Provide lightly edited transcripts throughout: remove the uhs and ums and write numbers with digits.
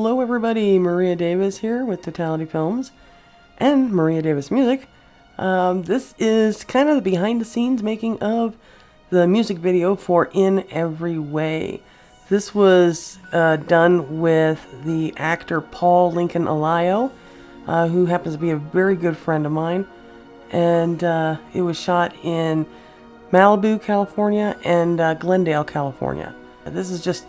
Hello everybody, Maria Davis here with Totality Films and Maria Davis Music. This is kind of the behind the scenes making of the music video for In Every Way. This was done with the actor Paul Lincoln Alayo, who happens to be a very good friend of mine. And it was shot in Malibu, California and Glendale, California. This is just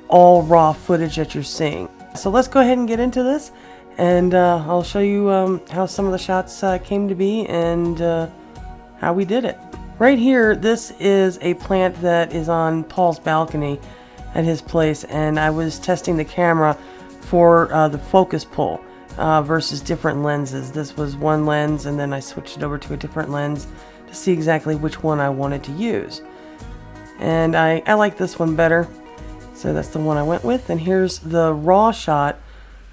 all raw footage that you're seeing. So let's go ahead and get into this, and I'll show you how some of the shots came to be and how we did it. Right here, this is a plant that is on Paul's balcony at his place, and I was testing the camera for the focus pull versus different lenses. This was one lens, and then I switched it over to a different lens to see exactly which one I wanted to use. And I like this one better. So that's the one I went with, and here's the raw shot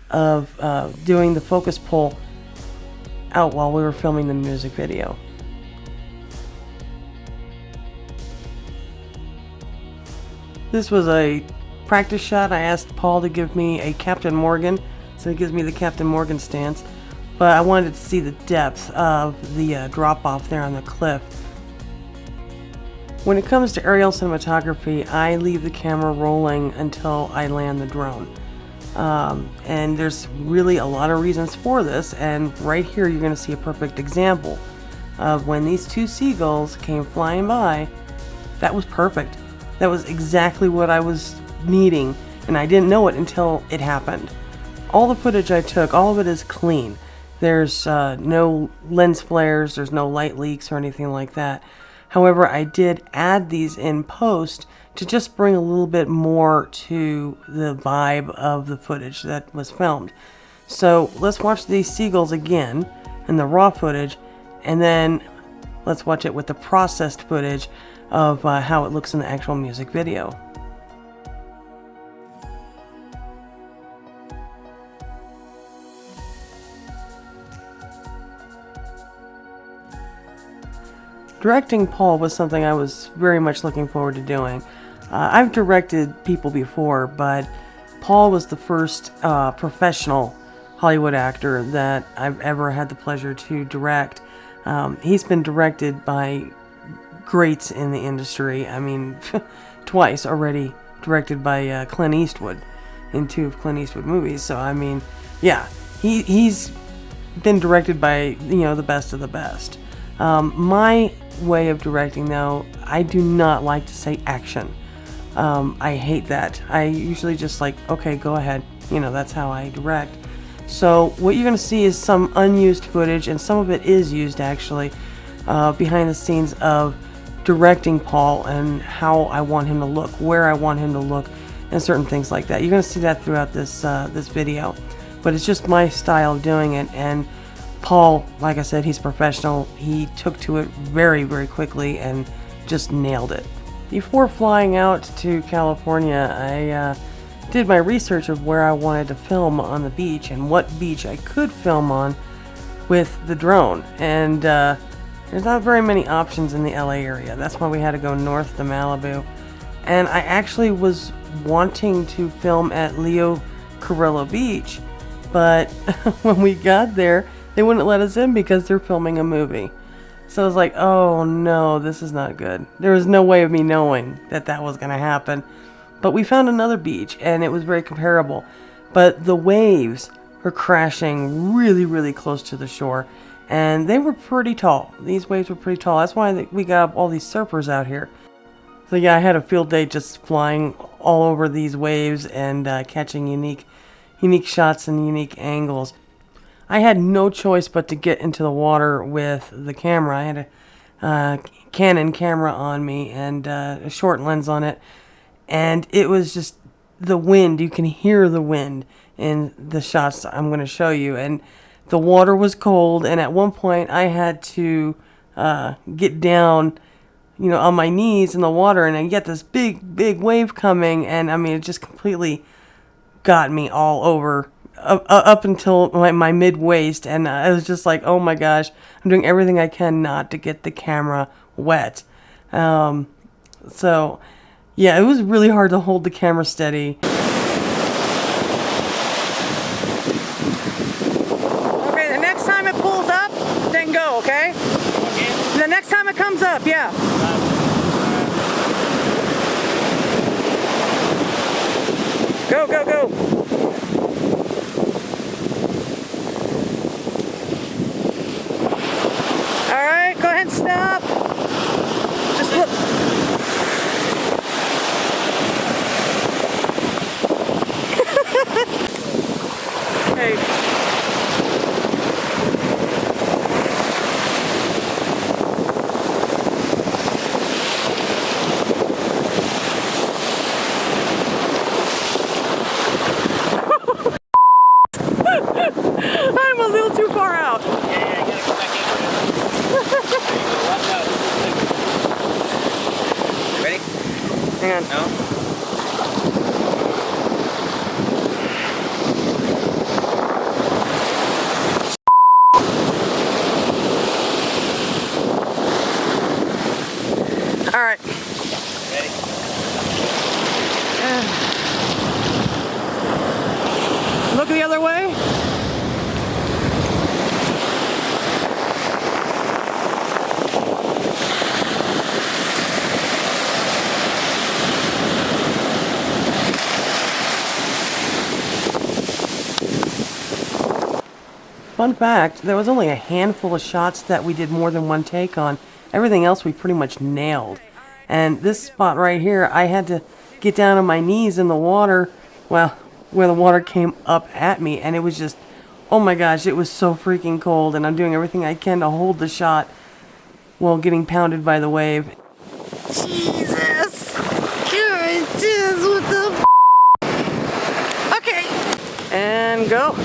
of doing the focus pull out while we were filming the music video. This was a practice shot. I asked Paul to give me a Captain Morgan, so he gives me the Captain Morgan stance, but I wanted to see the depth of the drop-off there on the cliff. When it comes to aerial cinematography, I leave the camera rolling until I land the drone. And there's really a lot of reasons for this, and right here you're going to see a perfect example of when these two seagulls came flying by. That was perfect. That was exactly what I was needing, and I didn't know it until it happened. All the footage I took, all of it is clean. There's no lens flares, there's no light leaks or anything like that. However, I did add these in post to just bring a little bit more to the vibe of the footage that was filmed. So let's watch these seagulls again in the raw footage, and then let's watch it with the processed footage of how it looks in the actual music video. Directing Paul was something I was very much looking forward to doing. I've directed people before, but Paul was the first professional Hollywood actor that I've ever had the pleasure to direct. He's been directed by greats in the industry. I mean, twice already directed by Clint Eastwood in 2 of Clint Eastwood movies. So, I mean, yeah, he's been directed by, the best of the best. My way of directing, though, I do not like to say action. I hate that. I usually just like, okay, go ahead. That's how I direct. So what you're going to see is some unused footage, and some of it is used actually behind the scenes of directing Paul and how I want him to look, where I want him to look, and certain things like that. You're going to see that throughout this this video, but it's just my style of doing it. And Paul, like I said, he's professional. He took to it very, very quickly and just nailed it. Before flying out to California, I did my research of where I wanted to film on the beach and what beach I could film on with the drone. And there's not very many options in the LA area. That's why we had to go north to Malibu. And I actually was wanting to film at Leo Carrillo Beach, but when we got there, they wouldn't let us in because they're filming a movie. So I was like, oh no, this is not good. There was no way of me knowing that that was going to happen. But we found another beach, and it was very comparable. But the waves were crashing really, really close to the shore. And they were pretty tall. These waves were pretty tall. That's why we got all these surfers out here. So yeah, I had a field day just flying all over these waves and catching unique shots and unique angles. I had no choice but to get into the water with the camera. I had a Canon camera on me and a short lens on it. And it was just the wind. You can hear the wind in the shots I'm going to show you. And the water was cold. And at one point I had to get down, on my knees in the water. And I get this big, big wave coming. And I mean, it just completely got me all over. Up until my mid-waist, and I was just like, oh my gosh, I'm doing everything I can not to get the camera wet. So yeah, it was really hard to hold the camera steady. time it pulls up, then go, okay? Okay. The next time it comes up, yeah. Go, go, go. All right, go ahead and stop. Just look. Hey. I'm a little too far out. Yeah, you gotta go back in. Watch out. You ready? Hang on. No? All right. Ready? Look the other way. Fun fact, there was only a handful of shots that we did more than one take on. Everything else we pretty much nailed. And this spot right here, I had to get down on my knees in the water, well, where the water came up at me, and it was just, oh my gosh, it was so freaking cold, and I'm doing everything I can to hold the shot while getting pounded by the wave. Jesus! What the Okay, and go.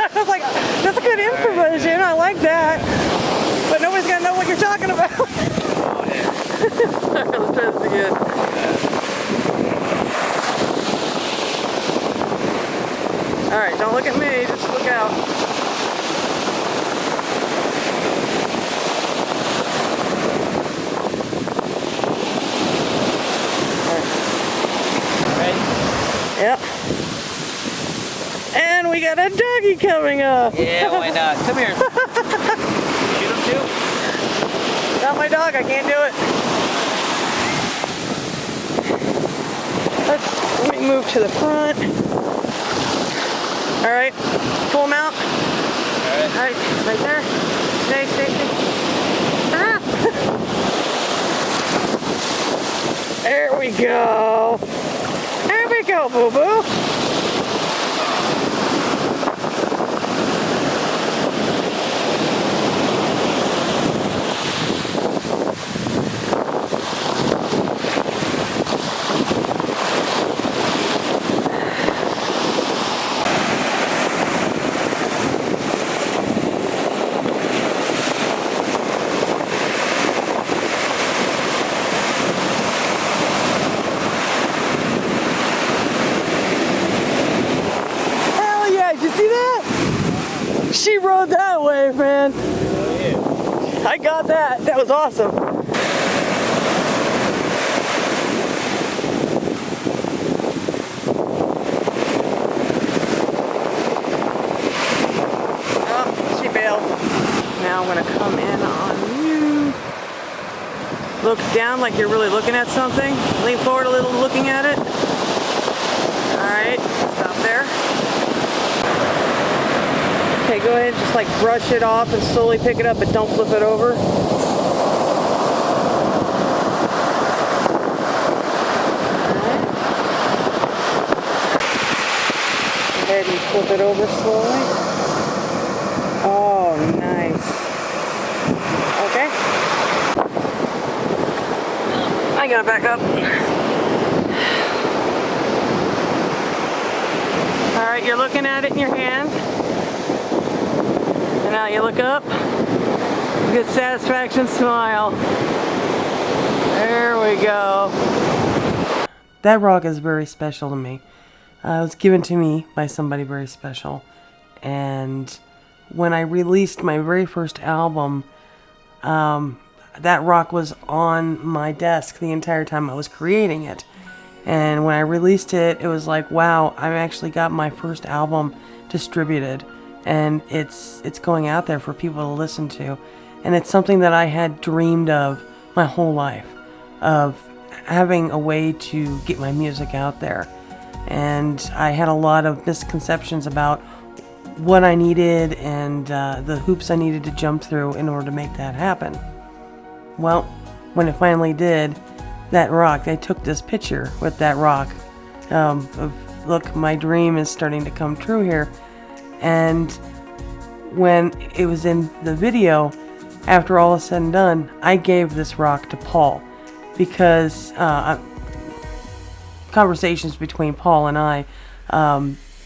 I was like, that's a good improvisation. I like that. But nobody's going to know what you're talking about. Oh, yeah. Let's try this again. Alright, don't look at me. Just look out. Ready? Yep. And we got a doggy coming up. Yeah, why not? Come here. Shoot him too? Not my dog, I can't do it. Let me move to the front. Alright, pull him out. Alright, right there. Stay, stay, stay. Ah! There we go. There we go, boo-boo. She rode that wave, man. I got that. That was awesome. Oh, she bailed. Now I'm gonna come in on you. Look down like you're really looking at something. Lean forward a little, looking at it. All right, stop there. Okay, go ahead, just like brush it off and slowly pick it up, but don't flip it over. Go ahead and flip it over slowly. Oh, nice. Okay. I gotta back up. All right, you're looking at it in your hand. And now you look up, good satisfaction smile. There we go. That rock is very special to me. It was given to me by somebody very special. And when I released my very first album, that rock was on my desk the entire time I was creating it. And when I released it, it was like, wow, I've actually got my first album distributed. And it's going out there for people to listen to. And it's something that I had dreamed of my whole life, of having a way to get my music out there. And I had a lot of misconceptions about what I needed and the hoops I needed to jump through in order to make that happen. Well, when it finally did, that rock, I took this picture with that rock of, look, my dream is starting to come true here. And when it was in the video, after all is said and done, I gave this rock to Paul because conversations between Paul and I,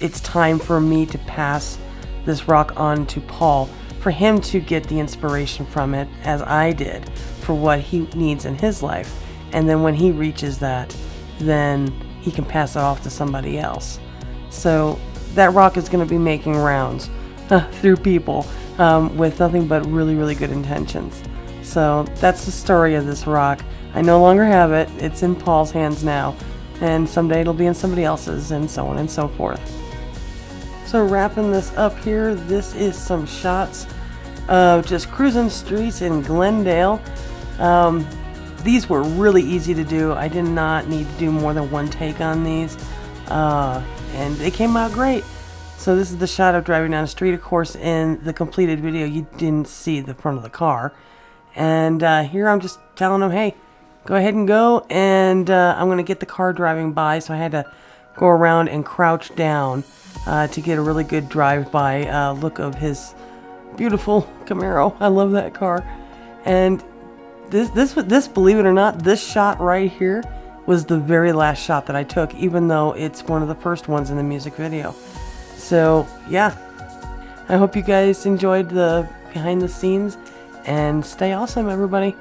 it's time for me to pass this rock on to Paul for him to get the inspiration from it as I did for what he needs in his life. And then when he reaches that, then he can pass it off to somebody else. So that rock is going to be making rounds through people with nothing but really, really good intentions. So that's the story of this rock. I no longer have it. It's in Paul's hands now. And someday it'll be in somebody else's, and so on and so forth. So wrapping this up here, this is some shots of just cruising streets in Glendale. These were really easy to do. I did not need to do more than one take on these. And they came out great. So this is the shot of driving down the street. Of course, in the completed video, you didn't see the front of the car. And here I'm just telling them, hey, go ahead and go. And I'm going to get the car driving by. So I had to go around and crouch down to get a really good drive-by look of his beautiful Camaro. I love that car. And this, believe it or not, this shot right here was the very last shot that I took, even though it's one of the first ones in the music video. So, yeah. I hope you guys enjoyed the behind the scenes, and stay awesome, everybody.